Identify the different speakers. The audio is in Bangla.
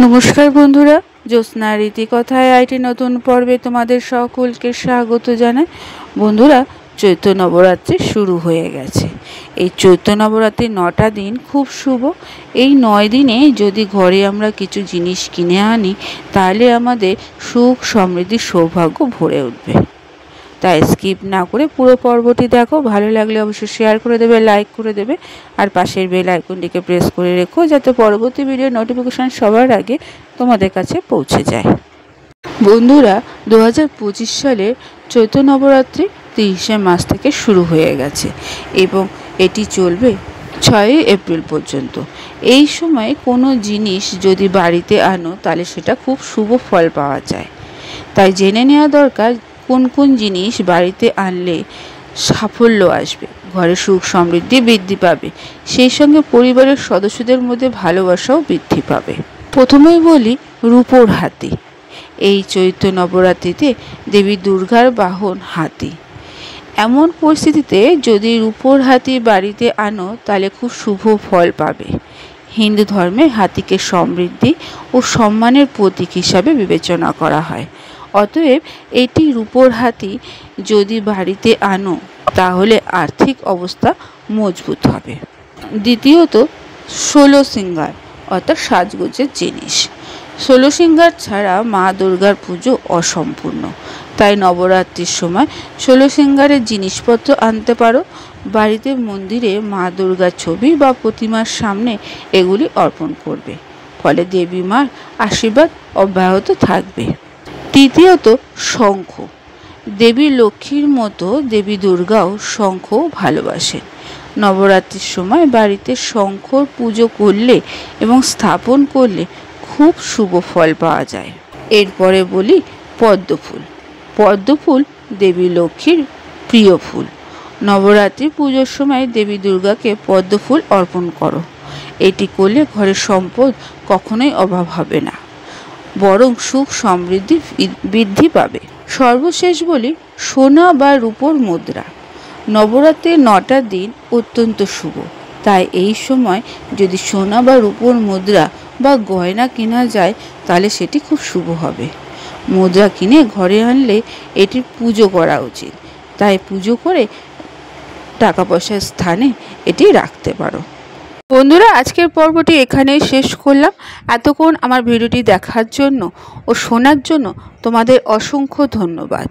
Speaker 1: নমস্কার বন্ধুরা, জ্যোৎস্না রীতিকথায় আইটি নতুন পর্বে তোমাদের সকলকে স্বাগত জানাই। বন্ধুরা, চৈত্র নবরাত্রি শুরু হয়ে গেছে। এই চৈত্র নবরাত্রির 9টা দিন খুব শুভ। এই 9 দিনে যদি ঘরে আমরা কিছু জিনিস কিনে আনি, তাহলে আমাদের সুখ সমৃদ্ধি সৌভাগ্য ভরে উঠবে। তাই স্কিপ না করে পুরো পর্বটি দেখো। ভালো লাগলে অবশ্যই শেয়ার করে দেবে, লাইক করে দেবে, আর পাশের বেল আইকনটিকে প্রেস করে রেখো, যাতে পরবর্তী ভিডিওর নোটিফিকেশান সবার আগে তোমাদের কাছে পৌঁছে যায়। বন্ধুরা, 2025 সালের চৈত্র নবরাত্রি 30শে মাস থেকে শুরু হয়ে গেছে এবং এটি চলবে 6ই এপ্রিল পর্যন্ত। এই সময় কোনো জিনিস যদি বাড়িতে আনো, তাহলে সেটা খুব শুভ ফল পাওয়া যায়। তাই জেনে নেওয়া দরকার কোন কোন জিনিস বাড়িতে আনলে সাফল্য আসবে, ঘরে সুখ সমৃদ্ধি বৃদ্ধি পাবে, সেই সঙ্গে পরিবারের সদস্যদের মধ্যে ভালোবাসাও বৃদ্ধি পাবে। প্রথমেই বলি রূপোর হাতি। এই চৈত্র নবরাত্রিতে দেবী দুর্গার বাহন হাতি। এমন পরিস্থিতিতে যদি রূপোর হাতি বাড়িতে আনো, তাহলে খুব শুভ ফল পাবে। হিন্দু ধর্মে হাতিকে সমৃদ্ধি ও সম্মানের প্রতীক হিসাবে বিবেচনা করা হয়। অতএব এটি রূপোর হাতি যদি বাড়িতে আনো, তাহলে আর্থিক অবস্থা মজবুত হবে। দ্বিতীয়ত, 16 সিঙ্গার অর্থাৎ সাজগোজের জিনিস। 16 সিঙ্গার ছাড়া মা দুর্গার পুজো অসম্পূর্ণ। তাই নবরাত্রির সময় 16 সিঙ্গারের জিনিসপত্র আনতে পারো। বাড়িতে মন্দিরে মা দুর্গার ছবি বা প্রতিমার সামনে এগুলি অর্পণ করবে, ফলে দেবী মার আশীর্বাদ অব্যাহত থাকবে। তৃতীয়ত, শঙ্খ। দেবী লক্ষ্মীর মতো দেবী দুর্গাও শঙ্খ ভালোবাসেন। নবরাত্রির সময় বাড়িতে শঙ্খর পুজো করলে এবং স্থাপন করলে খুব শুভ ফল পাওয়া যায়। এরপরে বলি পদ্মফুল। পদ্মফুল দেবী লক্ষ্মীর প্রিয় ফুল। নবরাত্রি পুজোর সময় দেবী দুর্গাকে পদ্মফুল অর্পণ করো। এটি করলে ঘরের সম্পদ কখনোই অভাব হবে না, বরং সুখ সমৃদ্ধি বৃদ্ধি পাবে। সর্বশেষ বলি সোনা বা রূপোর মুদ্রা। নবরাত্রির 9টা দিন অত্যন্ত শুভ। তাই এই সময় যদি সোনা বা রূপোর মুদ্রা বা গয়না কেনা যায়, তাহলে সেটি খুব শুভ হবে। মুদ্রা কিনে ঘরে আনলে এটির পুজো করা উচিত। তাই পুজো করে টাকা পয়সার স্থানে এটি রাখতে পারো। বন্ধুরা, আজকের পর্বটি এখানেই শেষ করলাম। এতক্ষণ আমার ভিডিওটি দেখার জন্য ও শোনার জন্য তোমাদের অসংখ্য ধন্যবাদ।